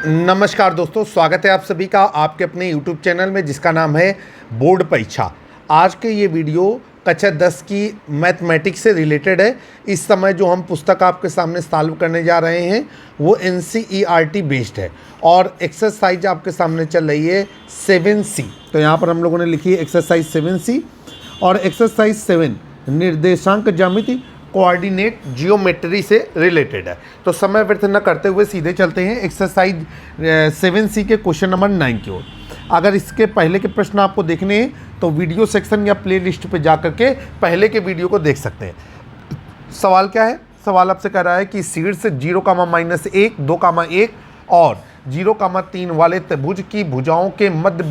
नमस्कार दोस्तों, स्वागत है आप सभी का आपके अपने YouTube चैनल में जिसका नाम है बोर्ड परीक्षा। आज के ये वीडियो कक्षा 10 की मैथमेटिक्स से रिलेटेड है। इस समय जो हम पुस्तक आपके सामने सॉल्व करने जा रहे हैं वो NCERT बेस्ड है और एक्सरसाइज आपके सामने चल रही है 7C। तो यहाँ पर हम लोगों ने लिखी है एक्सरसाइज 7C और एक्सरसाइज 7 निर्देशांक ज्यामिति कोऑर्डिनेट जियोमेट्री से रिलेटेड है। तो समय व्यर्थ न करते हुए सीधे चलते हैं एक्सरसाइज 7C के क्वेश्चन नंबर 9 की ओर। अगर इसके पहले के प्रश्न आपको देखने हैं तो वीडियो सेक्शन या प्लेलिस्ट पे जा कर के पहले के वीडियो को देख सकते हैं। सवाल क्या है? सवाल आपसे कह रहा है कि शीर्ष 0,-1, 2,1 और 0,3 वाले त्रिभुज की भुजाओं के मध्य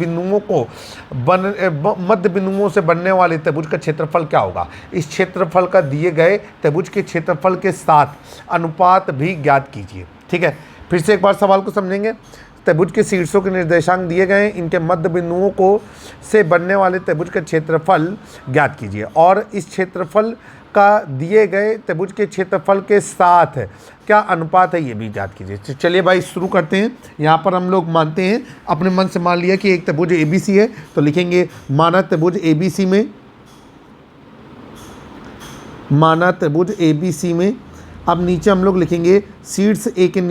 बिंदुओं से बनने वाले त्रिभुज का क्षेत्रफल क्या होगा। इस क्षेत्रफल का दिए गए त्रिभुज के क्षेत्रफल के साथ अनुपात भी ज्ञात कीजिए। ठीक है, फिर से एक बार सवाल को समझेंगे। त्रिभुज के शीर्षों के निर्देशांक दिए गए, इनके मध्य बिंदुओं को से बनने वाले त्रिभुज का क्षेत्रफल ज्ञात कीजिए और इस क्षेत्रफल का दिए गए त्रिभुज के क्षेत्रफल के साथ क्या अनुपात है ये भी ज्ञात कीजिए। चलिए भाई शुरू करते हैं। यहाँ पर हम लोग मानते हैं, अपने मन से मान लिया कि एक त्रिभुज ABC है तो लिखेंगे माना त्रिभुज ABC में अब नीचे हम लोग लिखेंगे शीर्ष A के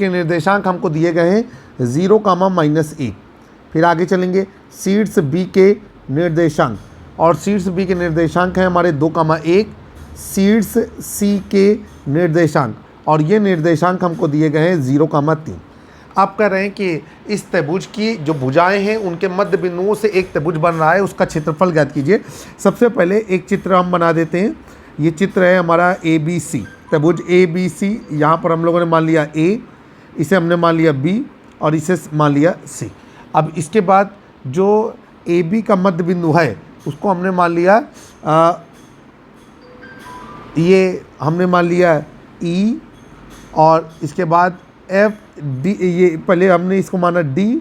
निर्देशांक हमको दिए गए हैं 0,-1। फिर आगे चलेंगे शीर्ष B के निर्देशांक और शीर्ष B के निर्देशांक हैं हमारे 2,1। शीर्ष C के निर्देशांक और ये निर्देशांक हमको दिए गए हैं 0,3। आप कह रहे हैं कि इस त्रिभुज की जो भुजाएं हैं उनके मध्य बिंदुओं से एक त्रिभुज बन रहा है, उसका क्षेत्रफल ज्ञात कीजिए। सबसे पहले एक चित्र हम बना देते हैं। ये चित्र है हमारा ABC, त्रिभुज ABC। यहाँ पर हम लोगों ने मान लिया A, इसे हमने मान लिया B और इसे मान लिया C। अब इसके बाद जो AB का मध्य बिंदु है उसको हमने मान लिया ये हमने मान लिया E और इसके बाद F D। ये पहले हमने इसको माना D,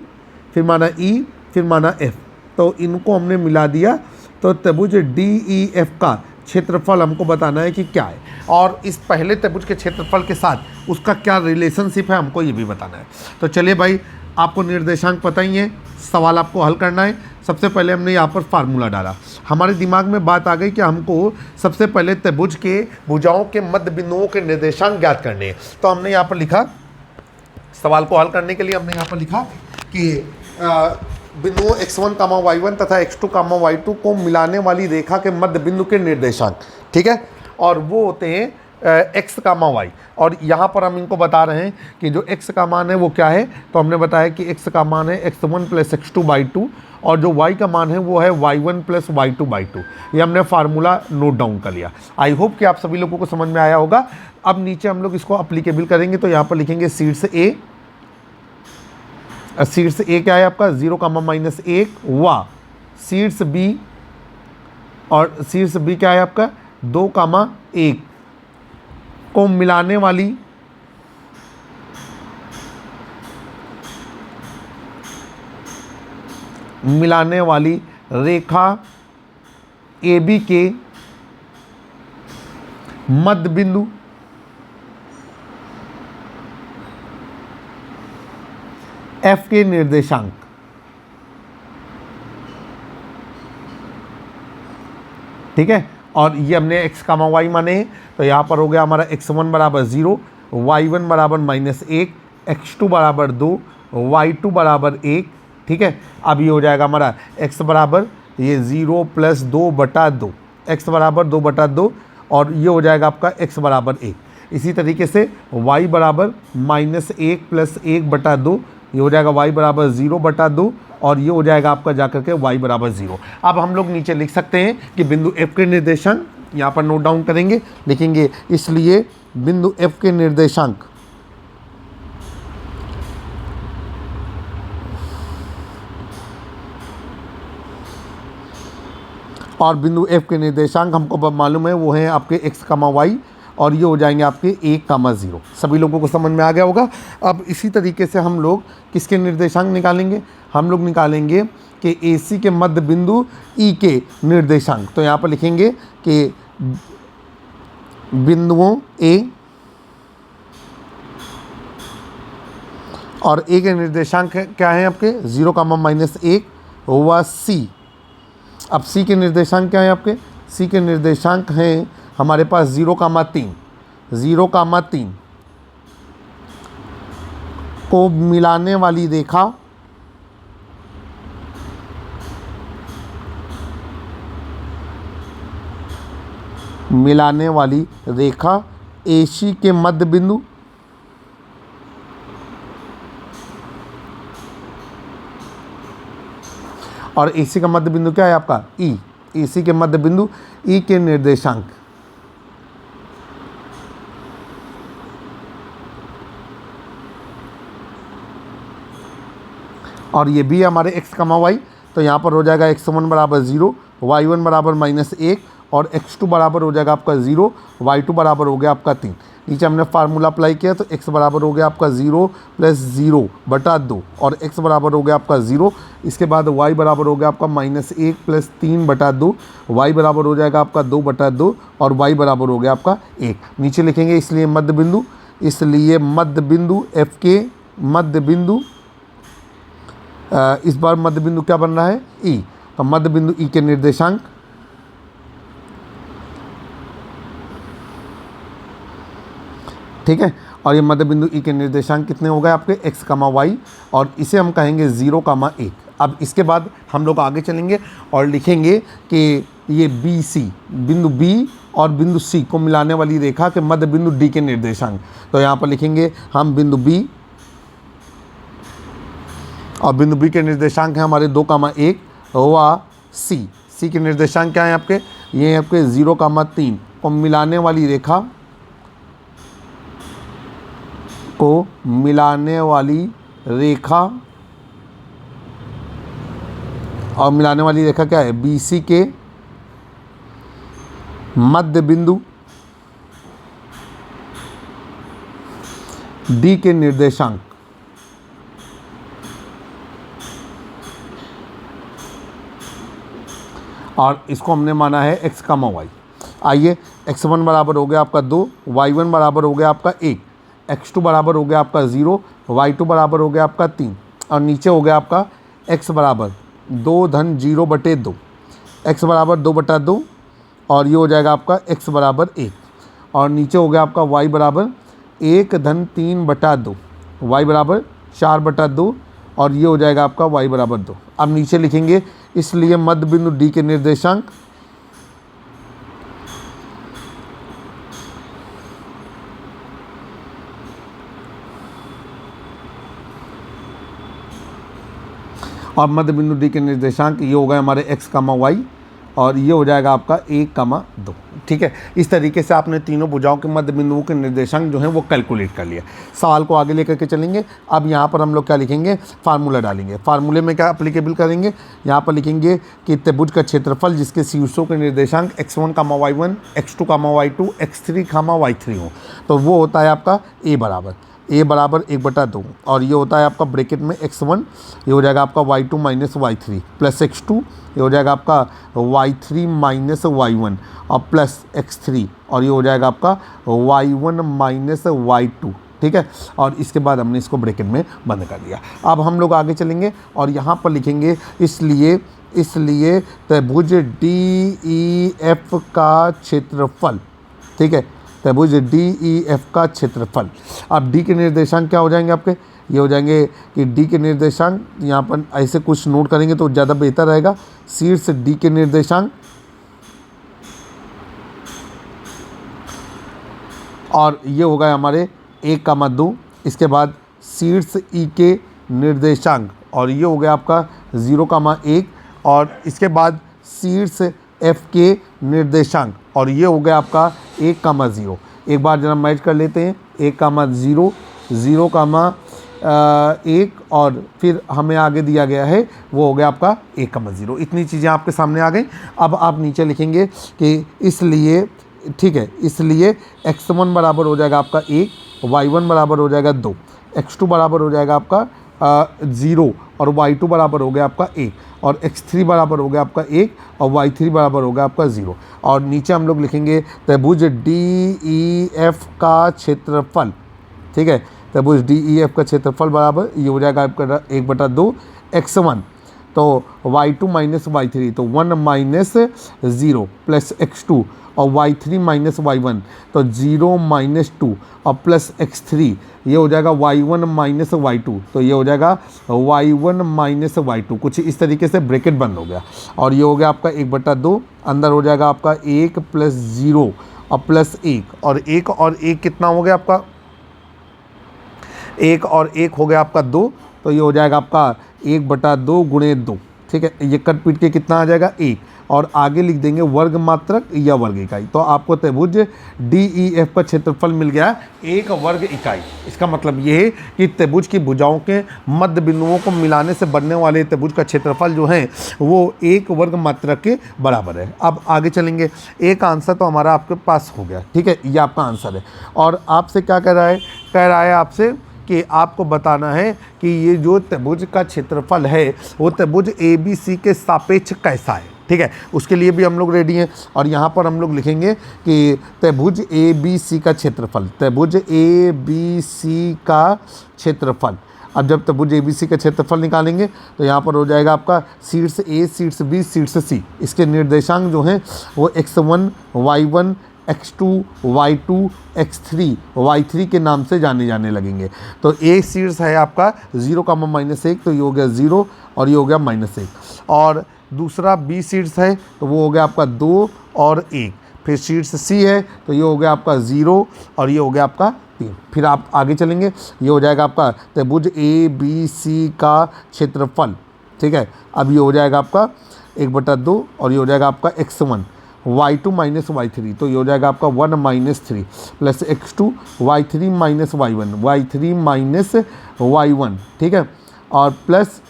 फिर माना E, फिर माना F। तो इनको हमने मिला दिया तो त्रिभुज DEF का क्षेत्रफल हमको बताना है कि क्या है और इस पहले त्रिभुज के क्षेत्रफल के साथ उसका क्या रिलेशनशिप है हमको ये भी बताना है। तो चलिए भाई, आपको निर्देशांक पता ही है, सवाल आपको हल करना है। सबसे पहले हमने यहाँ पर फार्मूला डाला, हमारे दिमाग में बात आ गई कि हमको सबसे पहले त्रिभुज के भुजाओं के मध्य बिंदुओं के निर्देशांक ज्ञात करने हैं। तो हमने यहाँ पर लिखा, सवाल को हल करने के लिए हमने यहाँ पर लिखा कि बिंदुओं x1, y1 तथा x2, y2 को मिलाने वाली रेखा के मध्य बिंदु के निर्देशांक। ठीक है, और वो होते हैं x, y। और यहाँ पर हम इनको बता रहे हैं कि जो x का मान है वो क्या है। तो हमने बताया कि x का मान है x1 + x2/2 और जो y का मान है वो है y1 + y2/2। ये हमने फार्मूला नोट डाउन कर लिया। आई होप कि आप सभी लोगों को समझ में आया होगा। अब नीचे हम लोग इसको अप्लीकेबल करेंगे तो यहाँ पर लिखेंगे शीर्ष A क्या है आपका 0,-1 व शीर्ष B और शीर्ष B क्या है आपका 2,1 को मिलाने वाली रेखा AB के मध्य बिंदु F के निर्देशांक। ठीक है, और ये हमने x, y माने हैं तो यहाँ पर हो गया हमारा x1 = 0, y1 = -1, x2 = 2, y2 = 1। ठीक है, अब ये हो जाएगा हमारा x बराबर ये 0 + 2/2, x बराबर 2/2 और ये हो जाएगा आपका x बराबर 1। इसी तरीके से y बराबर -1 + 1/2, ये हो जाएगा y बराबर 0/2 और ये हो जाएगा आपका जाकर के y बराबर 0। अब हम लोग नीचे लिख सकते हैं कि बिंदु F के निर्देशांक यहाँ पर नोट डाउन करेंगे, लिखेंगे इसलिए बिंदु F के निर्देशांक और बिंदु F के निर्देशांक हमको मालूम है वो हैं आपके x, y और ये हो जाएंगे आपके 1,0। सभी लोगों को समझ में आ गया होगा। अब इसी तरीके से हम लोग किसके निर्देशांक निकालेंगे, हम लोग निकालेंगे कि AC के मध्य बिंदु E के निर्देशांक। तो यहाँ पर लिखेंगे कि बिंदुओं A और A के निर्देशांक क्या हैं आपके 0, -1 व C। अब C के निर्देशांक क्या है आपके, C के निर्देशांक हैं हमारे पास 0, 3 को मिलाने वाली रेखा AC के मध्य बिंदु और AC का मध्य बिंदु क्या है आपका E। AC के मध्य बिंदु E के निर्देशांक और ये भी हमारे x, y। तो यहाँ पर हो जाएगा x1 बराबर 0, y1 बराबर -1 और x2 बराबर हो जाएगा आपका 0, y2 बराबर हो गया आपका 3। नीचे हमने फार्मूला अप्लाई किया तो x बराबर हो गया आपका 0 + 0/2 और x बराबर हो गया आपका 0। इसके बाद y बराबर हो गया आपका -1 + 3/2, y बराबर हो जाएगा आपका 2/2 और y बराबर हो गया आपका 1। नीचे लिखेंगे इसलिए मध्य बिंदु f के मध्य बिंदु, इस बार मध्य बिंदु क्या बन रहा है E। तो मध्य बिंदु E के निर्देशांक ठीक है, और ये मध्य बिंदु E के निर्देशांक कितने हो गए आपके x, y और इसे हम कहेंगे 0, 1। अब इसके बाद हम लोग आगे चलेंगे और लिखेंगे कि ये BC, बिंदु B और बिंदु C को मिलाने वाली रेखा के मध्य बिंदु D के निर्देशांक। तो यहाँ पर लिखेंगे हम बिंदु B और बिंदु B के निर्देशांक हैं हमारे 2, 1 व C के निर्देशांक क्या है आपके, ये हैं आपके 0, 3 को मिलाने वाली रेखा और मिलाने वाली रेखा क्या है BC के मध्य बिंदु D के निर्देशांक। और इसको हमने माना है x, y। आइए x1 बराबर हो गया आपका 2, y1 बराबर हो गया आपका 1, x2 बराबर हो गया आपका 0, y2 बराबर हो गया आपका 3 और नीचे हो गया आपका x बराबर 2 धन 0/2, x बराबर 2/2 और ये हो जाएगा आपका x बराबर 1 और नीचे हो गया आपका y बराबर 1 धन 3/2, y बराबर 4/2 और ये हो जाएगा आपका y बराबर 2। अब नीचे लिखेंगे इसलिए मध्य बिंदु D के निर्देशांक और मध्य बिंदु D के निर्देशांक ये हो गए हमारे x, y और ये हो जाएगा आपका 1, 2। ठीक है, इस तरीके से आपने तीनों भुजाओं के मध्य बिंदुओं के निर्देशांक जो हैं वो कैलकुलेट कर लिया। सवाल को आगे लेकर के चलेंगे। अब यहाँ पर हम लोग क्या लिखेंगे, फार्मूला डालेंगे। फार्मूले में क्या अप्लीकेबल करेंगे, यहाँ पर लिखेंगे कि त्रिभुज का क्षेत्रफल जिसके शीर्षों के निर्देशांक x1, y1, x2, y2, x3, y3 हो, तो वो होता है आपका a बराबर 1/2 और ये होता है आपका ब्रैकेट में x1, ये हो जाएगा आपका y2 - y3 प्लस x2, ये हो जाएगा आपका y3 - y1 और प्लस x3 और ये हो जाएगा आपका y1 - y2। ठीक है, और इसके बाद हमने इसको ब्रैकेट में बंद कर दिया। अब हम लोग आगे चलेंगे और यहाँ पर लिखेंगे इसलिए त्रिभुज DEF का क्षेत्रफल। ठीक है, त्रिभुज DEF का क्षेत्रफल। अब D के निर्देशांक क्या हो जाएंगे आपके, ये हो जाएंगे कि D के निर्देशांक यहाँ पर ऐसे कुछ नोट करेंगे तो ज़्यादा बेहतर रहेगा। शीर्ष D के निर्देशांक और ये हो गए हमारे 1, 2। इसके बाद शीर्ष E के निर्देशांक और ये हो गया आपका 0, 1 और इसके बाद शीर्ष F के निर्देशांक और ये हो गया आपका 1, 0। एक बार जरा मैच कर लेते हैं, 1, 0, 0, 1 और फिर हमें आगे दिया गया है वो हो गया आपका 1, 0। इतनी चीज़ें आपके सामने आ गई। अब आप नीचे लिखेंगे कि इसलिए, ठीक है, इसलिए x1 बराबर हो जाएगा आपका 1, y1 बराबर हो जाएगा 2, x2 बराबर हो जाएगा आपका 0 और y2 बराबर हो गया आपका 1 और x3 बराबर हो गया आपका 1 और y3 बराबर हो गया आपका 0। और नीचे हम लोग लिखेंगे त्रिभुज DEF का क्षेत्रफल, ठीक है, त्रिभुज DEF का क्षेत्रफल बराबर ये हो जाएगा आपका 1/2 x1, तो y2 माइनस y3, तो 1 माइनस 0 प्लस x2, और y3 माइनस y1, तो 0 माइनस 2 और प्लस x3, ये हो जाएगा y1 माइनस y2, तो ये हो जाएगा y1 माइनस y2। कुछ इस तरीके से ब्रैकेट बंद हो गया और ये हो गया आपका 1/2, अंदर हो जाएगा आपका 1 प्लस 0 और प्लस 1, और 1 और 1 कितना हो गया आपका, 1 और 1 हो गया आपका 2, तो ये हो जाएगा आपका 1/2 गुणे 2, ठीक है। ये कट पीट के कितना आ जाएगा 1, और आगे लिख देंगे वर्ग मात्रक या वर्ग इकाई। तो आपको त्रिभुज DEF का क्षेत्रफल मिल गया 1 वर्ग इकाई। इसका मतलब ये है कि त्रिभुज की भुजाओं के मध्य बिंदुओं को मिलाने से बनने वाले त्रिभुज का क्षेत्रफल जो है वो 1 वर्ग मात्रक के बराबर है। अब आगे चलेंगे, एक आंसर तो हमारा आपके पास हो गया, ठीक है, ये आपका आंसर है। और आपसे क्या कह रहा है आपसे कि आपको बताना है कि ये जो त्रिभुज का क्षेत्रफल है वो त्रिभुज ABC के सापेक्ष कैसा है, ठीक है। उसके लिए भी हम लोग रेडी हैं। और यहाँ पर हम लोग लिखेंगे कि त्रिभुज ABC का क्षेत्रफल, त्रिभुज ABC का क्षेत्रफल। अब जब त्रिभुज ABC का क्षेत्रफल निकालेंगे तो यहाँ पर हो जाएगा आपका शीर्ष A, शीर्ष B, शीर्ष C। इसके निर्देशांक जो हैं वो x1, y1, x2, y2, x3, y3 के नाम से जाने लगेंगे। तो A शीर्ष है आपका 0, -1, तो ये हो गया 0 और ये हो गया -1। और दूसरा B शीर्ष है तो वो हो गया आपका 2 और 1। फिर शीर्ष C है तो ये हो गया आपका 0 और ये हो गया आपका 3। फिर आप आगे चलेंगे, ये हो जाएगा आपका त्रिभुज ABC का क्षेत्रफल, ठीक है। अब ये हो जाएगा आपका 1/2 और ये हो जाएगा आपका x1, y2 माइनस y3, तो ये हो जाएगा आपका 1 minus 3 plus x2, y3 minus y1, y3 minus y1, ठीक है, और प्लस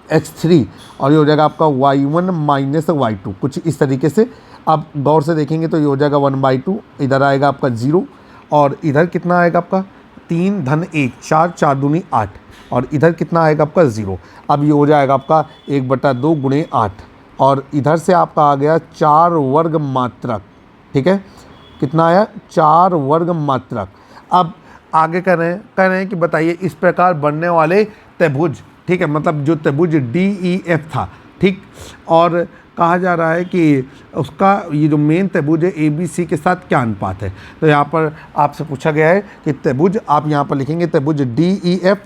x3 और ये हो जाएगा आपका y1 माइनस y2। कुछ इस तरीके से अब गौर से देखेंगे तो ये हो जाएगा 1/2, इधर आएगा आपका 0 और इधर कितना आएगा आपका 3 धन 1, 4, 4 दूनी 8, और इधर कितना आएगा आपका 0। अब ये हो जाएगा आपका 1/2 गुणे 8, और इधर से आपका आ गया 4 वर्ग मात्रक, ठीक है। कितना आया 4 वर्ग मात्रक। अब आगे कह रहे हैं कि बताइए इस प्रकार बनने वाले त्रिभुज, ठीक है, मतलब जो त्रिभुज DEF था, ठीक, और कहा जा रहा है कि उसका ये जो मेन त्रिभुज है ABC के साथ क्या अनुपात है। तो यहाँ पर आपसे पूछा गया है कि त्रिभुज, आप यहाँ पर लिखेंगे त्रिभुज DEF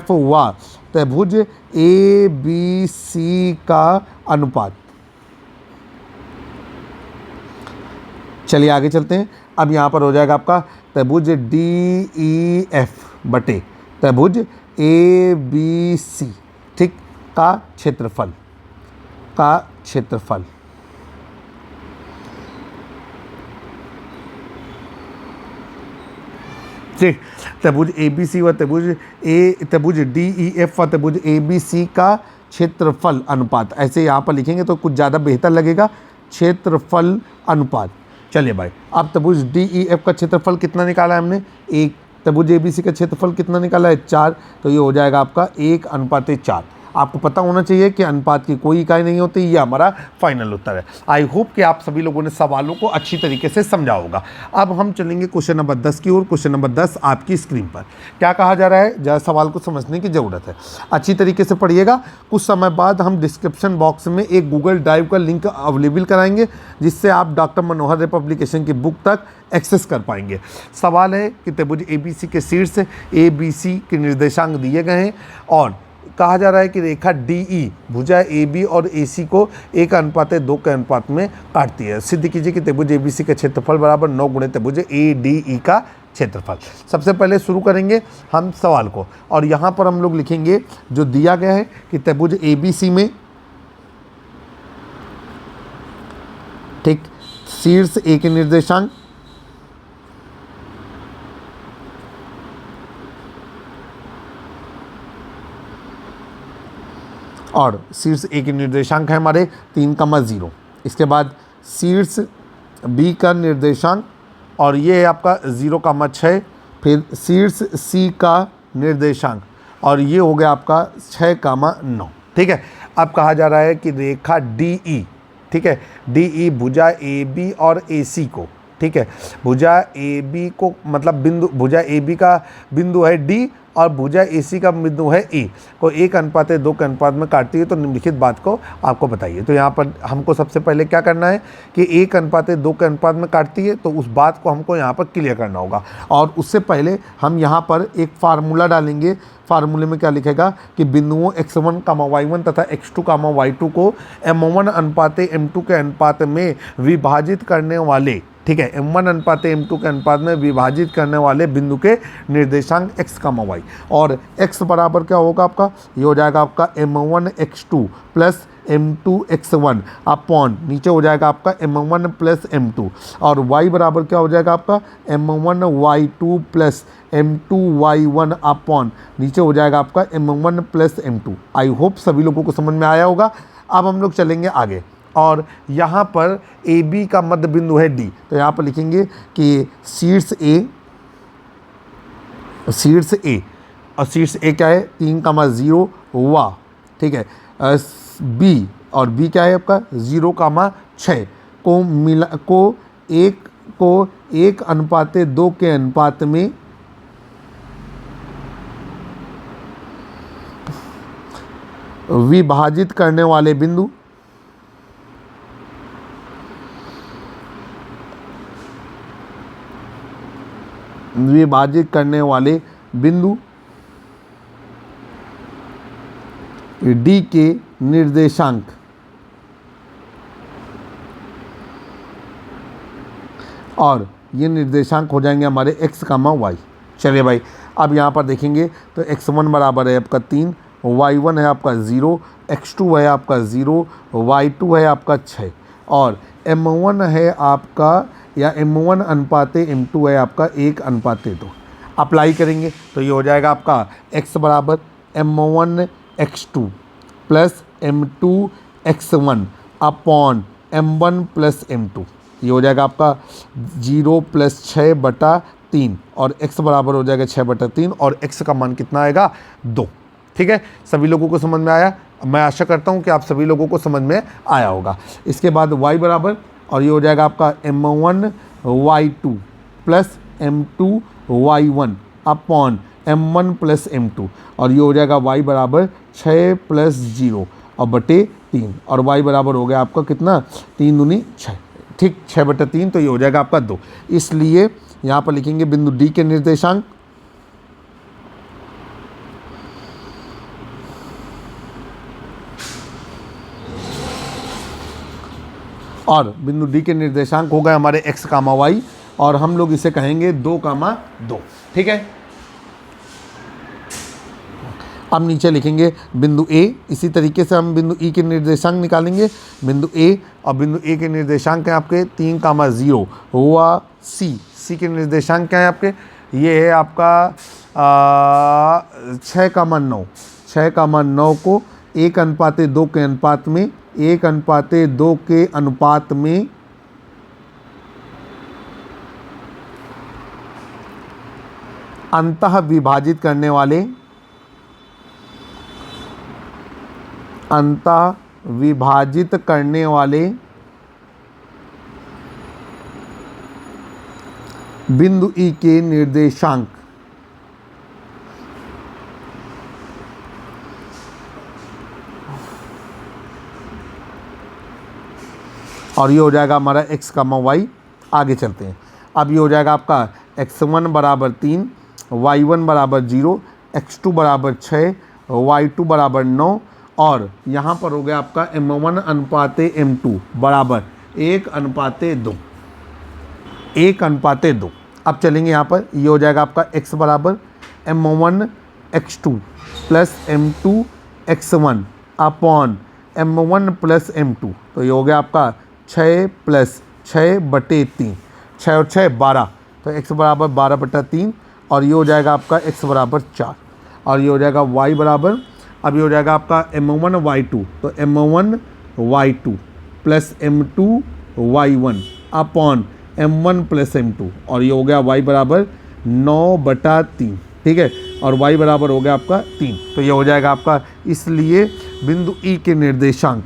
व त्रिभुज ABC का अनुपात। चलिए आगे चलते हैं। अब यहाँ पर हो जाएगा आपका त्रिभुज DEF बटे त्रिभुज ABC, ठीक, का क्षेत्रफल, ठीक, त्रिभुज ABC व त्रिभुज DEF व त्रिभुज ABC का क्षेत्रफल अनुपात। ऐसे यहाँ पर लिखेंगे तो कुछ ज़्यादा बेहतर लगेगा, क्षेत्रफल अनुपात। चलिए भाई, अब त्रिभुज DEF का क्षेत्रफल कितना निकाला है हमने 1, त्रिभुज ABC का क्षेत्रफल कितना निकाला है 4, तो ये हो जाएगा आपका 1:4। आपको पता होना चाहिए कि अनुपात की कोई इकाई नहीं होती। ये हमारा फाइनल उत्तर है। आई होप कि आप सभी लोगों ने सवालों को अच्छी तरीके से समझा होगा। अब हम चलेंगे क्वेश्चन नंबर 10 की ओर। क्वेश्चन नंबर 10 आपकी स्क्रीन पर क्या कहा जा रहा है, ज़रा सवाल को समझने की ज़रूरत है, अच्छी तरीके से पढ़िएगा। कुछ समय बाद हम डिस्क्रिप्शन बॉक्स में एक गूगल ड्राइव का लिंक अवेलेबल कराएंगे, जिससे आप डॉक्टर मनोहर रे पब्लिकेशन की बुक तक एक्सेस कर पाएंगे। सवाल है कि त्रिभुज ABC के शीर्ष ABC के निर्देशांक दिए गए हैं और कहा जा रहा है कि रेखा DE भुजा AB और AC को 1:2 के अनुपात में काटती है। सिद्ध कीजिए कि त्रिभुज ABC का क्षेत्रफल बराबर 9 गुणे त्रिभुज ADE का क्षेत्रफल। सबसे पहले शुरू करेंगे हम सवाल को, और यहाँ पर हम लोग लिखेंगे जो दिया गया है कि त्रिभुज ABC में, ठीक, शीर्ष A के निर्देशांक और शीर्ष A के निर्देशांक है हमारे 3,0। इसके बाद शीर्ष B का निर्देशांक और ये है आपका 0,6। फिर शीर्ष C का निर्देशांक और ये हो गया आपका 6,9। ठीक है, अब कहा जा रहा है कि रेखा डी ई, ठीक है, डी ई भुजा ए बी और ए सी को, ठीक है, भुजा ए बी को मतलब बिंदु, भुजा ए बी का बिंदु है डी और भुजा ए सी का बिंदु है ई को 1:2 के अनुपात में काटती है, तो निम्नलिखित बात को आपको बताइए। तो यहाँ पर हमको सबसे पहले क्या करना है कि 1:2 के अनुपात में काटती है, तो उस बात को हमको यहाँ पर क्लियर करना होगा। और उससे पहले हम यहाँ पर एक फार्मूला डालेंगे। फार्मूले में क्या लिखेगा कि बिंदुओं x1, y1 तथा x2, y2 को m1:m2 के अनुपात में विभाजित करने वाले, ठीक है, m1:m2 के अनुपात में विभाजित करने वाले बिंदु के निर्देशांक x, y और x बराबर क्या होगा आपका, ये हो जाएगा आपका m1x2 प्लस m2x1 अपॉन नीचे हो जाएगा आपका m1 प्लस m2 और y बराबर क्या हो जाएगा आपका m1y2 प्लस m2y1 अपॉन नीचे हो जाएगा आपका m1 plus m2। I hope सभी लोगों को समझ में आया होगा। अब हम लोग चलेंगे आगे और यहाँ पर ए बी का मध्य बिंदु है डी, तो यहाँ पर लिखेंगे कि शीर्ष ए और शीर्ष ए क्या है 3,0 वा, ठीक है, बी और बी क्या है आपका 0,6 को मिला को 1:2 के अनुपात में विभाजित करने वाले बिंदु डी के निर्देशांक और ये निर्देशांक हो जाएंगे हमारे x, y। चलिए भाई, अब यहाँ पर देखेंगे तो x1 बराबर है आपका 3, y1 है आपका 0, x2 है आपका 0, y2 है आपका 6 और m1 है आपका या m1:m2 है आपका 1:2। अप्लाई करेंगे तो ये हो जाएगा आपका x बराबर m1x2 plus m2x1 upon m1 plus m2, ये हो जाएगा आपका 0 प्लस 6/3 और x बराबर हो जाएगा 6/3 और x का मान कितना आएगा 2। ठीक है, सभी लोगों को समझ में आया? मैं आशा करता हूँ कि आप सभी लोगों को समझ में आया होगा। इसके बाद y बराबर और ये हो जाएगा आपका m1y2 plus m2y1 upon m1 plus m2 और ये हो जाएगा y बराबर 6 प्लस 0 और बटे 3 और y बराबर हो गया आपका कितना 3 दूनी 6, ठीक, 6/3, तो ये हो जाएगा आपका 2। इसलिए यहाँ पर लिखेंगे बिंदु D के निर्देशांक और बिंदु डी के निर्देशांक हो गए हमारे x, y और हम लोग इसे कहेंगे 2,2। ठीक है, अब नीचे लिखेंगे बिंदु A। इसी तरीके से हम बिंदु E के निर्देशांक निकालेंगे। बिंदु A और बिंदु A के निर्देशांक हैं आपके 3,0 हुआ C के निर्देशांक क्या है आपके, ये है आपका 6,9 को 1:2 के अनुपात में 1:2 के अनुपात में अंतः विभाजित करने वाले बिंदु E के निर्देशांक और ये हो जाएगा हमारा x, y। आगे चलते हैं। अब ये हो जाएगा आपका x1 बराबर 3, y1 बराबर 0, x2 बराबर 6, y2 बराबर 9 और यहाँ पर हो गया आपका m1:m2 बराबर 1:2। अब चलेंगे यहाँ पर, ये हो जाएगा आपका x बराबर m1x2 plus m2x1 upon m1 plus m2, तो ये हो गया आपका 6 प्लस 6/3, 6 और 6 12, तो x बराबर 12/3 और ये हो जाएगा आपका x बराबर 4 और ये हो जाएगा y बराबर, अब ये हो जाएगा आपका m1y2, तो m1y2 plus m2y1 upon m1 plus m2 और ये हो गया y बराबर 9/3। ठीक है, और y बराबर हो गया आपका 3। तो ये हो जाएगा आपका, इसलिए बिंदु E के निर्देशांक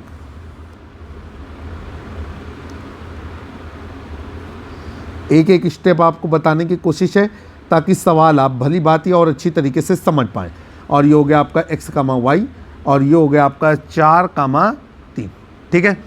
एक एक स्टेप आपको बताने की कोशिश है ताकि सवाल आप भली भांति और अच्छी तरीके से समझ पाएँ। और ये हो गया आपका x, y और ये हो गया आपका 4, 3। ठीक है,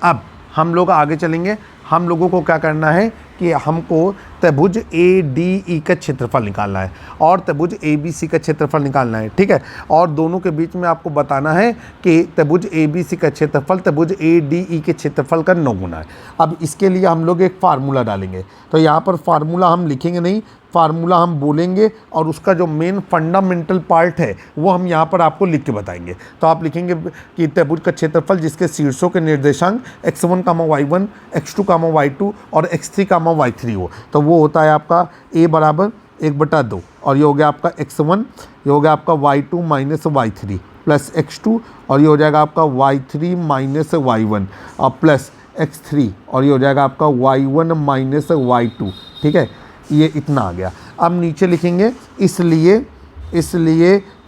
अब हम लोग आगे चलेंगे। हम लोगों को क्या करना है कि हमको त्रिभुज ADE का क्षेत्रफल निकालना है और त्रिभुज ABC का क्षेत्रफल निकालना है। ठीक है, और दोनों के बीच में आपको बताना है कि त्रिभुज ABC का क्षेत्रफल त्रिभुज ADE के क्षेत्रफल का 9 गुना है। अब इसके लिए हम लोग एक फार्मूला डालेंगे। तो यहाँ पर फार्मूला हम लिखेंगे नहीं, फार्मूला हम बोलेंगे और उसका जो मेन फंडामेंटल पार्ट है वो हम यहाँ पर आपको लिख के बताएंगे। तो आप लिखेंगे कि त्रिभुज का क्षेत्रफल जिसके शीर्षों के निर्देशांक x1, y1, x2, y2 और x3, y3 हो, तो वो होता है आपका a बराबर 1/2 और ये हो गया आपका x1, ये हो गया आपका y2 minus y3 plus x2 और ये हो जाएगा आपका y3 माइनस y1 और प्लस x3 और ये हो जाएगा आपका y1 माइनस y2। ठीक है, ये इतना आ गया। अब नीचे लिखेंगे इसलिए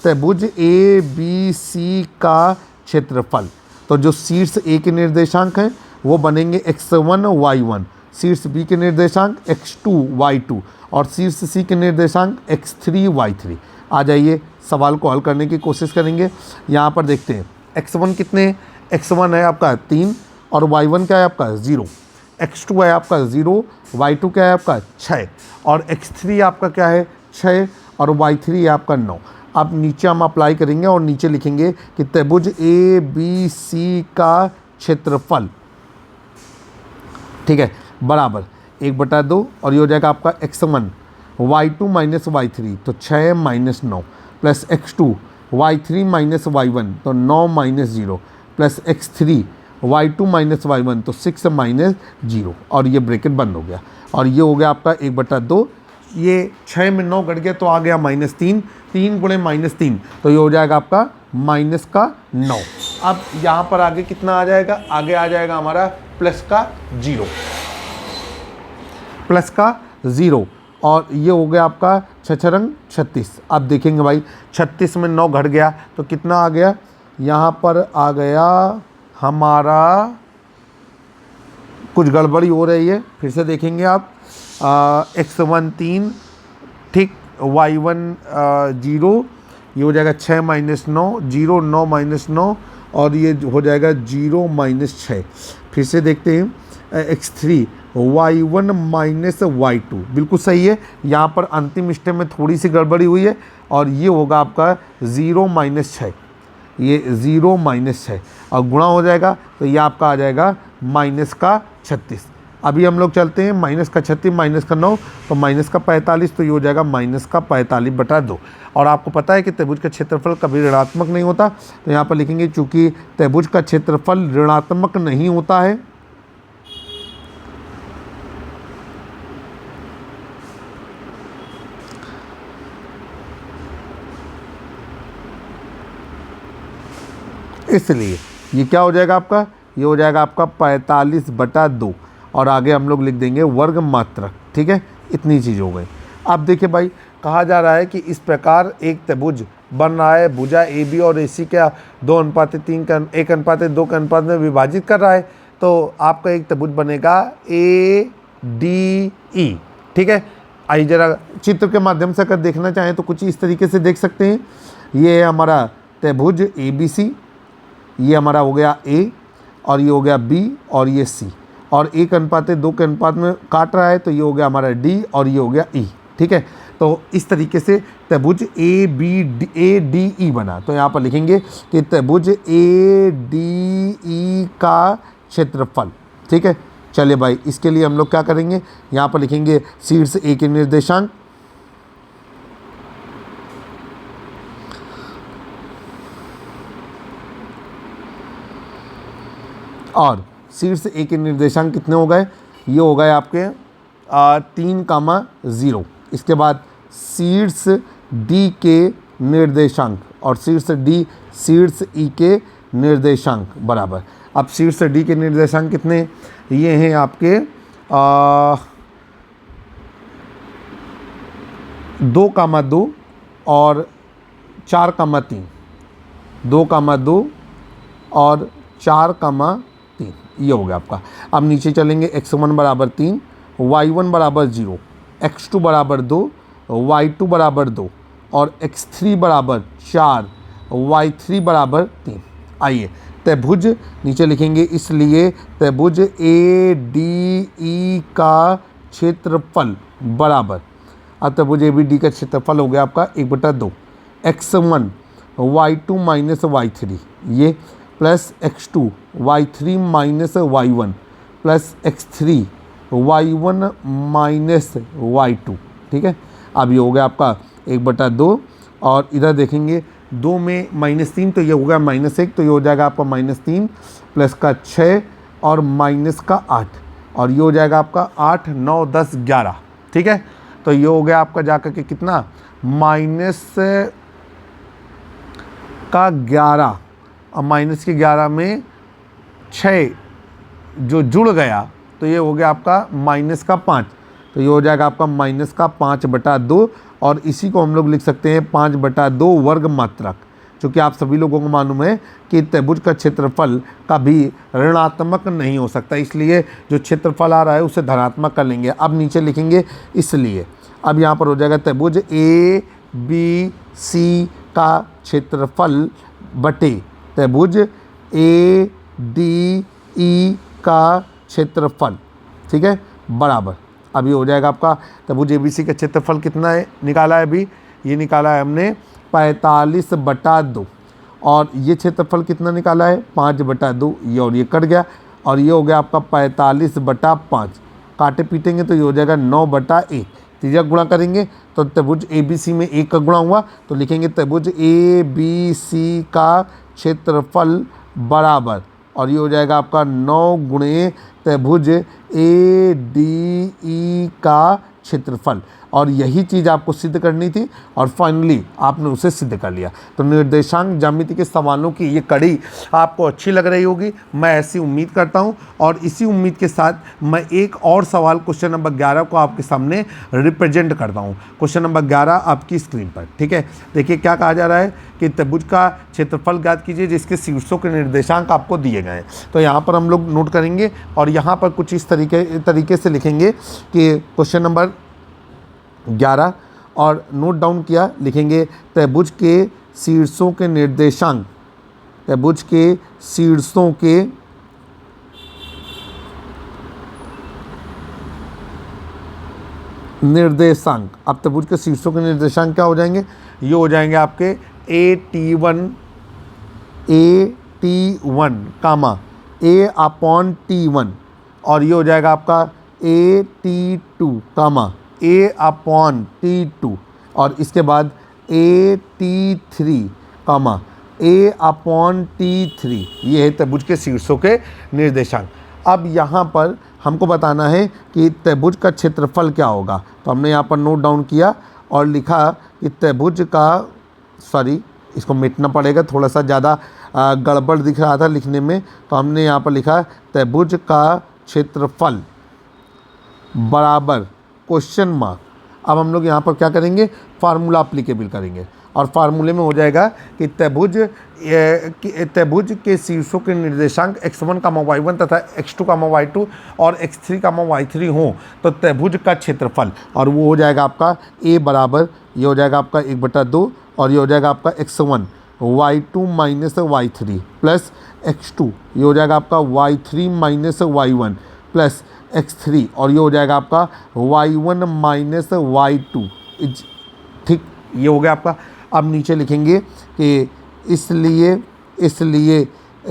त्रिभुज ABC का क्षेत्रफल, तो जो शीर्ष A के निर्देशांक हैं वो बनेंगे x1, y1, शीर्ष B के निर्देशांक x2, y2 और शीर्ष C के निर्देशांक x3, y3। आ जाइए सवाल को हल करने की कोशिश करेंगे। यहाँ पर देखते हैं x1 कितने, x1 है आपका 3 और y1 क्या है आपका 0, x2 है आपका 0, y2 क्या है आपका 6 और x3 आपका क्या है 6 और y3 है आपका 9। अब नीचे हम अप्लाई करेंगे और नीचे लिखेंगे कि त्रिभुज ABC का क्षेत्रफल, ठीक है, बराबर 1/2 और ये हो जाएगा आपका x1 y2 माइनस y3 तो 6 minus 9 plus x2 y3 minus y1 तो 9 minus 0 plus x3 y2 minus y1 तो 6 माइनस 0 और ये ब्रैकेट बंद हो गया और ये हो गया आपका 1/2। ये 6 में 9 घट गया तो आ गया -3, 3 गुणे -3 तो ये हो जाएगा आपका -9। अब यहाँ पर आगे कितना आ जाएगा, आगे आ जाएगा हमारा प्लस का 0 और ये हो गया आपका 6 × 36। अब देखेंगे भाई 36 में 9 घट गया तो कितना आ गया, यहाँ पर आ गया हमारा, कुछ गड़बड़ी हो रही है, फिर से देखेंगे आप, x1 3, ठीक, y1 0, ये हो जाएगा 6 माइनस 9, 0 9 माइनस 9 और ये हो जाएगा 0 माइनस 6। फिर से देखते हैं x3 y1 माइनस y2, बिल्कुल सही है। यहाँ पर अंतिम स्टेप में थोड़ी सी गड़बड़ी हुई है और ये होगा आपका 0 माइनस 6, ये 0 माइनस 6 और गुणा हो जाएगा तो ये आपका आ जाएगा -36। अभी हम लोग चलते हैं -36 -9 तो -45 तो ये हो जाएगा -45/2। और आपको पता है कि त्रिभुज का क्षेत्रफल कभी ऋणात्मक नहीं होता, तो यहाँ पर लिखेंगे चूँकि त्रिभुज का क्षेत्रफल ऋणात्मक नहीं होता है इसलिए ये क्या हो जाएगा आपका, ये हो जाएगा आपका 45/2 और आगे हम लोग लिख देंगे वर्ग मात्रक। ठीक है, इतनी चीज़ हो गई। अब देखिए भाई, कहा जा रहा है कि इस प्रकार एक त्रिभुज बन रहा है, भुजा AB और AC का 2:3 का 1:2 के अनुपात में विभाजित कर रहा है, तो आपका एक त्रिभुज बनेगा ADE। ठीक है, आइए जरा चित्र के माध्यम से अगर देखना चाहें तो कुछ इस तरीके से देख सकते हैं। ये है हमारा त्रिभुज ABC, ये हमारा हो गया A और ये हो गया B और ये C और 1:2 के अनुपात में काट रहा है, तो ये हो गया हमारा D और ये हो गया E। ठीक है, तो इस तरीके से त्रिभुज ADE बना। तो यहाँ पर लिखेंगे कि त्रिभुज ADE का क्षेत्रफल। ठीक है, चलिए भाई, इसके लिए हम लोग क्या करेंगे, यहाँ पर लिखेंगे शीर्ष A के निर्देशांक और शीर्ष A के निर्देशांक कितने हो गए, ये हो गए आपके 3, 0। इसके बाद शीर्ष D के निर्देशांक और शीर्ष E के निर्देशांक बराबर। अब शीर्ष D के निर्देशांक कितने, ये हैं आपके 2, 2 और 4,3, 2,2 और 4,3, ये हो गया आपका। अब नीचे चलेंगे, x1 बराबर 3, y1 बराबर 0, x2 बराबर 2, y2 बराबर 2 और x3 बराबर 4, y3 बराबर 3। आइए त्रिभुज नीचे लिखेंगे, इसलिए त्रिभुज ए डी ई का क्षेत्रफल बराबर, अब त्रिभुज ए बी डी का क्षेत्रफल हो गया आपका 1/2 x1 y2 माइनस y3 ये plus x2 y3 minus y1 plus x3 y1 minus y2। ठीक है, अब ये हो गया आपका 1/2 और इधर देखेंगे 2 में -3 तो ये हो गया -1, तो ये हो जाएगा आपका -3 प्लस का 6 और माइनस का 8 और ये हो जाएगा आपका 8, 9, 10, 11। ठीक है, तो ये हो गया आपका जाकर के कितना माइनस का 11 और माइनस के 11 में 6 जो जुड़ गया तो ये हो गया आपका माइनस का 5, तो ये हो जाएगा आपका माइनस का 5/2 और इसी को हम लोग लिख सकते हैं 5/2 वर्ग मात्रक, क्योंकि आप सभी लोगों को मालूम है कि त्रिभुज का क्षेत्रफल कभी ऋणात्मक नहीं हो सकता, इसलिए जो क्षेत्रफल आ रहा है उसे धनात्मक कर लेंगे। अब नीचे लिखेंगे, इसलिए अब यहाँ पर हो जाएगा त्रिभुज ए बी सी का क्षेत्रफल बटे त्रिभुज ए डी ई का क्षेत्रफल। ठीक है, बराबर, अभी हो जाएगा आपका त्रिभुज एबीसी का क्षेत्रफल कितना है निकाला है, अभी ये निकाला है हमने 45/2 और ये क्षेत्रफल कितना निकाला है 5/2, ये और ये कट गया और ये हो गया आपका 45/5, काटे पीटेंगे तो ये हो जाएगा 9/1, त्रिज्या गुणा करेंगे तो त्रिभुज एबीसी में 1 का गुणा हुआ तो लिखेंगे त्रिभुज ए बी सी का क्षेत्रफल बराबर और ये हो जाएगा आपका 9 गुणे त्रिभुज ए डी ई का क्षेत्रफल और यही चीज़ आपको सिद्ध करनी थी और फाइनली आपने उसे सिद्ध कर लिया। तो निर्देशांक ज्यामिति के सवालों की ये कड़ी आपको अच्छी लग रही होगी, मैं ऐसी उम्मीद करता हूँ और इसी उम्मीद के साथ मैं एक और सवाल क्वेश्चन नंबर 11 को आपके सामने रिप्रेजेंट करता हूँ। क्वेश्चन नंबर 11 आपकी स्क्रीन पर। ठीक है, देखिए क्या कहा जा रहा है कि त्रिभुज का क्षेत्रफल ज्ञात कीजिए जिसके शीर्षों के निर्देशांक आपको दिए गए हैं। तो यहाँ पर हम लोग नोट करेंगे और यहाँ पर कुछ इस तरीके से लिखेंगे कि क्वेश्चन नंबर 11 और नोट डाउन किया, लिखेंगे त्रिभुज के शीर्षों के निर्देशांक, त्रिभुज के शीर्षों के निर्देशांक। अब त्रिभुज के शीर्षों के निर्देशांक क्या हो जाएंगे, ये हो जाएंगे आपके AT1 कामा A/T1 और ये हो जाएगा आपका AT2 कामा A/T2 और इसके बाद AT3 कामा A/T3, ये है त्रिभुज के शीर्षों के निर्देशांक। अब यहाँ पर हमको बताना है कि त्रिभुज का क्षेत्रफल क्या होगा, तो हमने यहाँ पर नोट डाउन किया और लिखा कि त्रिभुज का, सॉरी इसको मिटना पड़ेगा, थोड़ा सा ज़्यादा गड़बड़ दिख रहा था लिखने में, तो हमने यहाँ पर लिखा त्रिभुज का क्षेत्रफल बराबर क्वेश्चन मार्क। अब हम लोग यहाँ पर क्या करेंगे, फार्मूला अप्लीकेबल करेंगे और फार्मूले में हो जाएगा कि त्रिभुज के शीर्षों के निर्देशांक x1, y1 तथा x2, y2 और x3, y3 हों तो त्रिभुज का क्षेत्रफल, और वो हो जाएगा आपका a बराबर, ये हो जाएगा आपका 1/2 और ये हो जाएगा आपका x1 y2 minus y3 plus x2, ये हो जाएगा आपका y3 minus y1 plus x3 और ये हो जाएगा आपका y1 माइनस y2। ठीक, ये हो गया आपका। अब नीचे लिखेंगे कि इसलिए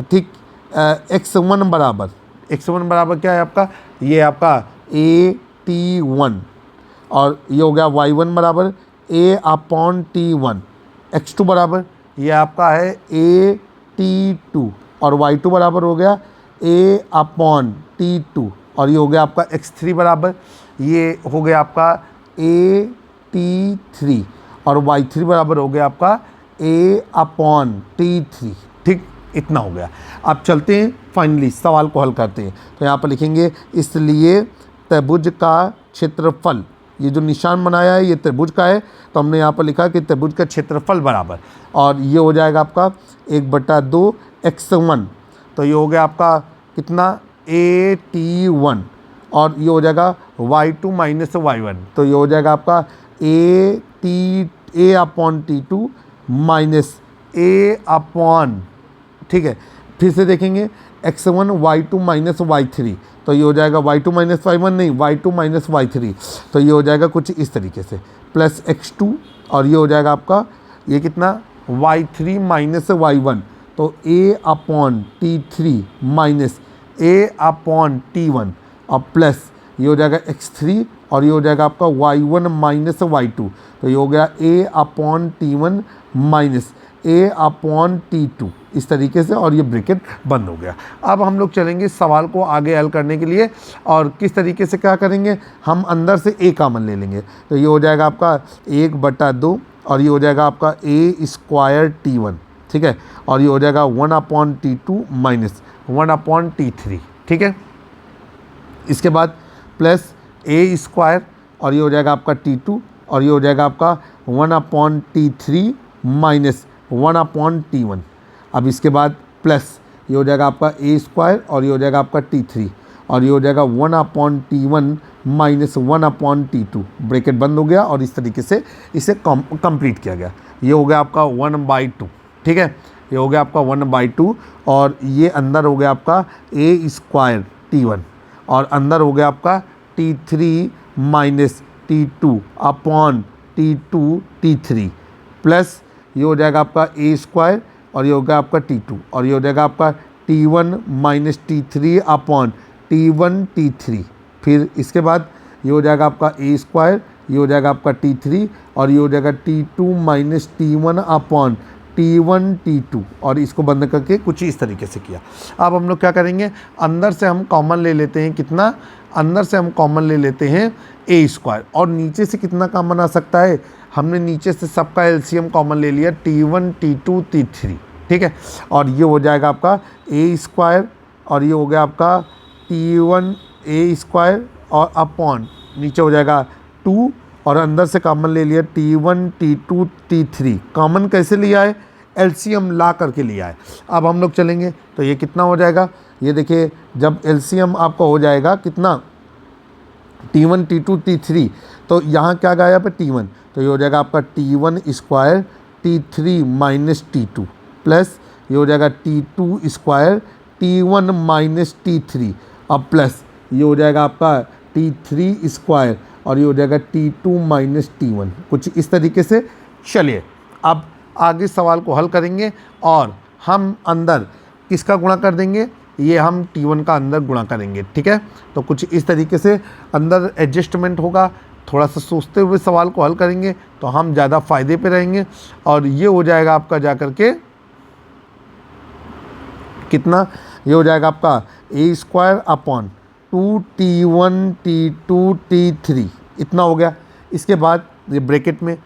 ठीक x1 बराबर क्या है आपका, ये आपका AT1 और ये हो गया y1 बराबर A/T1, x2 बराबर ये आपका है AT2 और y2 बराबर हो गया A/T2 और ये हो गया आपका x3 बराबर, ये हो गया आपका AT3 और y3 बराबर हो गया आपका A/T3। ठीक, इतना हो गया। अब चलते हैं फाइनली सवाल को हल करते हैं। तो यहाँ पर लिखेंगे इसलिए त्रिभुज का क्षेत्रफल ये जो निशान बनाया है ये त्रिभुज का है, तो हमने यहाँ पर लिखा कि त्रिभुज का क्षेत्रफल बराबर, और ये हो जाएगा आपका 1/2 x1, तो ये हो गया आपका कितना AT1, और ये हो जाएगा y2 माइनस y1, तो ये हो जाएगा आपका A/T2 माइनस A/, ठीक है। फिर से देखेंगे x1 y2 माइनस y3, तो ये हो जाएगा y2 माइनस y1 नहीं, y2 माइनस y3, तो ये हो जाएगा कुछ इस तरीके से, प्लस x2, और ये हो जाएगा आपका ये कितना y3 माइनस y1, तो A/T3 माइनस A/T1, और प्लस ये हो जाएगा x3, और ये हो जाएगा आपका y1 माइनस y2, तो ये हो गया A/T1 माइनस A/T2, इस तरीके से, और ये ब्रैकेट बंद हो गया। अब हम लोग चलेंगे सवाल को आगे हल करने के लिए, और किस तरीके से क्या करेंगे, हम अंदर से A कॉमन ले लेंगे, तो ये हो जाएगा आपका 1/2, और ये हो जाएगा आपका A² T1, ठीक है, और ये हो जाएगा 1/T2 माइनस 1/T3, ठीक है। इसके बाद प्लस A², और ये हो जाएगा आपका T2, और ये हो जाएगा आपका 1/T3 माइनस 1/T1। अब इसके बाद प्लस ये हो जाएगा आपका A², और ये हो जाएगा आपका T3, और ये हो जाएगा 1/T1 माइनस 1/T2, ब्रैकेट बंद हो गया, और इस तरीके से इसे कंप्लीट किया गया। ये हो गया आपका 1/2, ठीक है, ये हो गया आपका 1/2, और ये अंदर हो गया आपका A² T1, और अंदर हो गया आपका T3 minus T2 upon T2 T3, plus ये हो जाएगा आपका A², और ये हो गया आपका T2, और ये हो जाएगा आपका T1 minus T3 upon T1 T3, फिर इसके बाद ये हो जाएगा आपका A², ये हो जाएगा आपका T3, और ये हो जाएगा T2 minus T1 upon T1 T2, और इसको बंद करके कुछ इस तरीके से किया। अब हम लोग क्या करेंगे, अंदर से हम कॉमन ले लेते हैं, कितना, अंदर से हम कॉमन ले लेते हैं A², और नीचे से कितना कॉमन आ सकता है, हमने नीचे से सबका एलसीएम कॉमन ले लिया, T1 T2 T3, ठीक है, और ये हो जाएगा आपका A², और ये हो गया आपका T1 A², और अपॉन नीचे हो जाएगा 2, और अंदर से कॉमन ले लिया T1 T2 T3, कॉमन कैसे लिया है, एलसीएम ला करके लिया है। अब हम लोग चलेंगे तो ये कितना हो जाएगा, ये देखिए जब एलसीएम आपका हो जाएगा कितना T1 T2 T3, तो यहाँ क्या गया यहाँ पे T1, तो ये हो जाएगा आपका T1² T3 minus T2, plus ये हो जाएगा T2² T1 माइनस T3, अब प्लस ये हो जाएगा आपका T3², और ये हो जाएगा T2 माइनस T1, कुछ इस तरीके से। चलिए अब आगे सवाल को हल करेंगे, और हम अंदर किसका गुणा कर देंगे, ये हम T1 का अंदर गुणा करेंगे, ठीक है। तो कुछ इस तरीके से अंदर एडजस्टमेंट होगा, थोड़ा सा सोचते हुए सवाल को हल करेंगे तो हम ज़्यादा फ़ायदे पे रहेंगे, और ये हो जाएगा आपका जा करके कितना, ये हो जाएगा आपका A² upon 2T1 T2 T3, इतना हो गया। इसके बाद ये ब्रैकेट में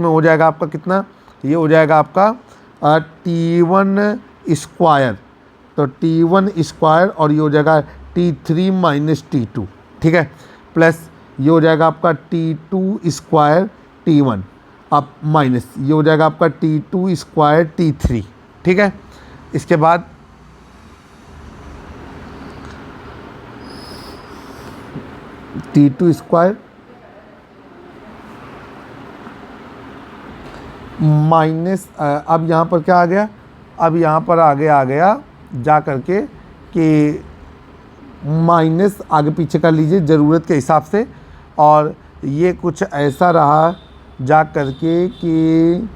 हो जाएगा आपका कितना, ये हो जाएगा आपका T1², तो T1², और ये हो जाएगा T3 माइनस T2, ठीक है, प्लस ये हो जाएगा आपका T2² T1, अब माइनस ये हो जाएगा आपका T2² T3, ठीक है। इसके बाद T2² माइनस, अब यहाँ पर क्या आ गया, अब यहाँ पर आगे आ गया जा करके कि माइनस आगे पीछे कर लीजिए ज़रूरत के हिसाब से, और ये कुछ ऐसा रहा जा करके कि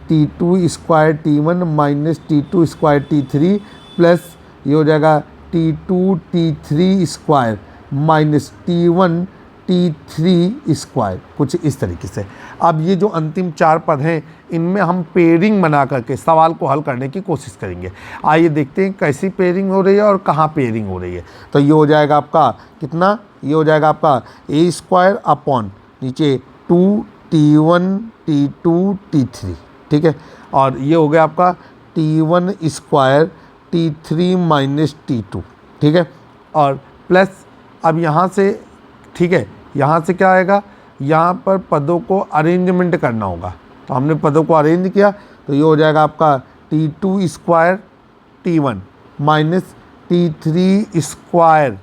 T2² T1 minus T2² T3, plus ये हो जाएगा T2 T3² minus T1 T3², कुछ इस तरीके से। अब ये जो अंतिम 4 पद हैं इनमें हम पेयरिंग बना करके सवाल को हल करने की कोशिश करेंगे। आइए देखते हैं कैसी पेयरिंग हो रही है और कहाँ पेयरिंग हो रही है। तो ये हो जाएगा आपका कितना, ये हो जाएगा आपका A² अपॉन नीचे 2T1 T2 T3, ठीक है, और ये हो गया आपका T1² T3 माइनस T2, ठीक है, और प्लस अब यहाँ से, ठीक है, यहाँ से क्या आएगा, यहाँ पर पदों को अरेंजमेंट करना होगा। तो हमने पदों को अरेंज किया तो ये हो जाएगा आपका T2 square T1 minus T3 square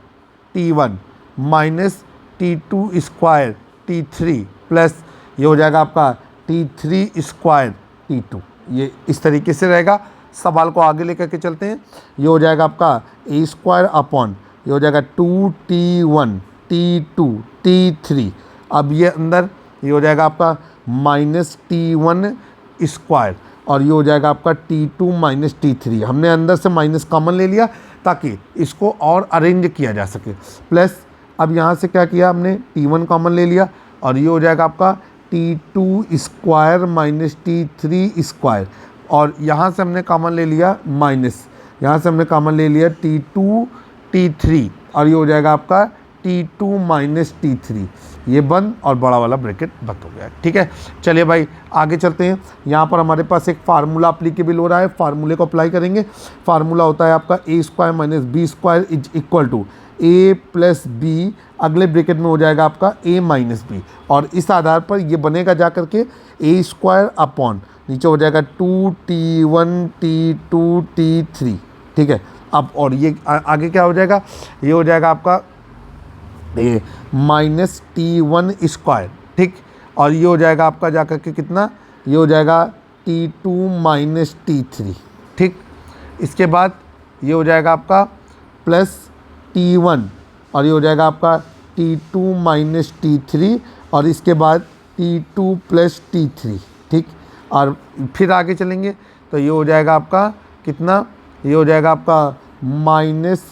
T1 minus T2 square T3 plus ये हो जाएगा आपका T3 स्क्वायर T2। ये इस तरीके से रहेगा। सवाल को आगे लेकर के चलते हैं। ये हो जाएगा आपका a स्क्वायर अपॉन ये हो जाएगा 2T1 T2 T3। अब ये अंदर ये हो जाएगा आपका माइनस T1 स्क्वायर और ये हो जाएगा आपका T2 माइनस T3। हमने अंदर से माइनस कॉमन ले लिया ताकि इसको और अरेंज किया जा सके। प्लस अब यहाँ से क्या किया हमने, T1 कॉमन ले लिया और ये हो जाएगा आपका T2 square minus T3 square और यहाँ से हमने कॉमन ले लिया माइनस, यहाँ से हमने कॉमन ले लिया T2 T3 और ये हो जाएगा आपका T2 माइनस T3। ये बंद और बड़ा वाला ब्रैकेट बंद हो गया। ठीक है, चलिए भाई आगे चलते हैं। यहाँ पर हमारे पास एक फार्मूला अप्लीकेबल हो रहा है, फार्मूले को अप्लाई करेंगे। फार्मूला होता है आपका a square minus B square is equal to a plus B, अगले ब्रैकेट में हो जाएगा आपका a माइनस बी और इस आधार पर ये बनेगा जा करके a स्क्वायर अपॉन नीचे हो जाएगा 2T1 T2 T3। ठीक है, अब और ये आगे क्या हो जाएगा, ये हो जाएगा आपका माइनस T1 स्क्वायर। ठीक, और ये हो जाएगा आपका जा करके कितना, ये हो जाएगा T2 माइनस T3। ठीक, इसके बाद ये हो जाएगा आपका प्लस T1 और ये हो जाएगा आपका T2 माइनस T3 और इसके बाद T2 प्लस T3। ठीक, और फिर आगे चलेंगे तो ये हो जाएगा आपका कितना, ये हो जाएगा आपका माइनस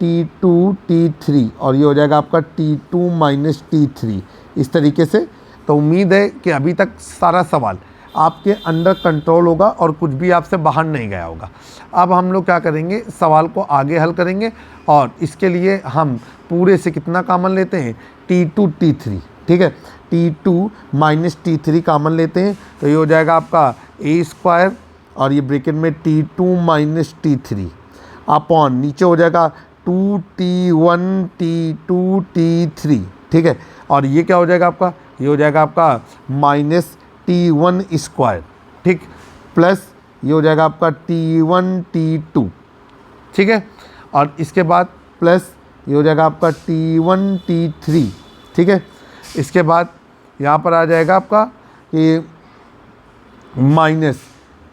T2 T3 और ये हो जाएगा आपका T2 माइनस T3। इस तरीके से तो उम्मीद है कि अभी तक सारा सवाल आपके अंडर कंट्रोल होगा और कुछ भी आपसे बाहर नहीं गया होगा। अब हम लोग क्या करेंगे, सवाल को आगे हल करेंगे और इसके लिए हम पूरे से कितना कॉमन लेते हैं, T2 T3। ठीक है, T2 माइनस T3 कॉमन लेते हैं तो ये हो जाएगा आपका a स्क्वायर और ये ब्रैकेट में T2 माइनस T3 अपॉन नीचे हो जाएगा 2T1 T2 T3। ठीक है, और ये क्या हो जाएगा आपका, ये हो जाएगा आपका माइनस T1 स्क्वायर। ठीक, प्लस ये हो जाएगा आपका T1 T2। ठीक है, और इसके बाद प्लस ये हो जाएगा आपका T1 T3। ठीक है, इसके बाद यहाँ पर आ जाएगा आपका कि माइनस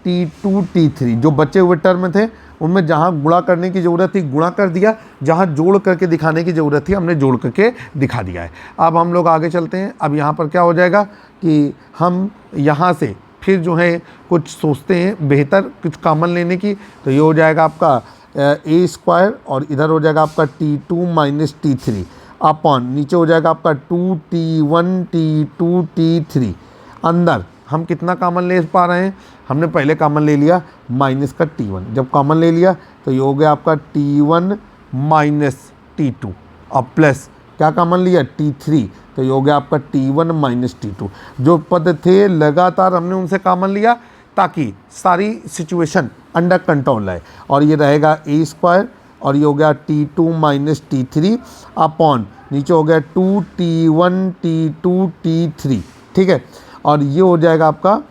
T2 T3। जो बचे हुए टर्म थे उनमें जहाँ गुणा करने की ज़रूरत थी गुणा कर दिया, जहाँ जोड़ करके दिखाने की ज़रूरत थी हमने जोड़ करके दिखा दिया है। अब हम लोग आगे चलते हैं। अब यहाँ पर क्या हो जाएगा कि हम यहाँ से फिर जो है कुछ सोचते हैं बेहतर कुछ कॉमन लेने की। तो ये हो जाएगा आपका a स्क्वायर और इधर हो जाएगा आपका T2 माइनस T3 अपॉन नीचे हो जाएगा आपका 2T1 T2 T3। अंदर हम कितना कॉमन ले पा रहे हैं, हमने पहले कॉमन ले लिया माइनस का T1। जब कॉमन ले लिया तो ये हो गया आपका T1 माइनस T2 और प्लस क्या कॉमन लिया T3 तो ये हो गया आपका T1 माइनस T2। जो पद थे लगातार हमने उनसे कॉमन लिया ताकि सारी सिचुएशन अंडर कंट्रोल रहे और ये रहेगा a स्क्वायर और ये हो गया T2 माइनस T3 अपॉन नीचे हो गया 2T1 T2 T3। ठीक है, और ये हो जाएगा आपका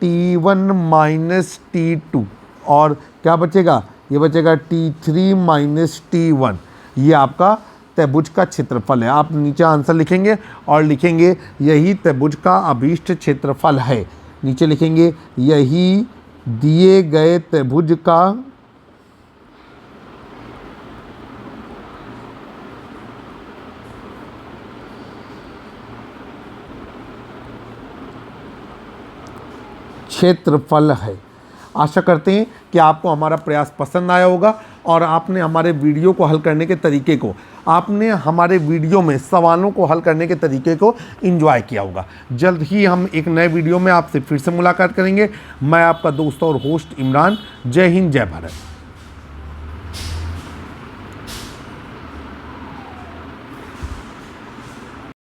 T1 माइनस T2 और क्या बचेगा, ये बचेगा T3 माइनस T1। ये आपका त्रिभुज का क्षेत्रफल है। आप नीचे आंसर लिखेंगे और लिखेंगे यही त्रिभुज का अभीष्ट क्षेत्रफल है। नीचे लिखेंगे यही दिए गए त्रिभुज का क्षेत्रफल है। आशा करते हैं कि आपको हमारा प्रयास पसंद आया होगा और आपने हमारे वीडियो को हल करने के तरीके को, आपने हमारे वीडियो में सवालों को हल करने के तरीके को एंजॉय किया होगा। जल्द ही हम एक नए वीडियो में आपसे फिर से मुलाकात करेंगे। मैं आपका दोस्त और होस्ट इमरान। जय हिंद, जय भारत।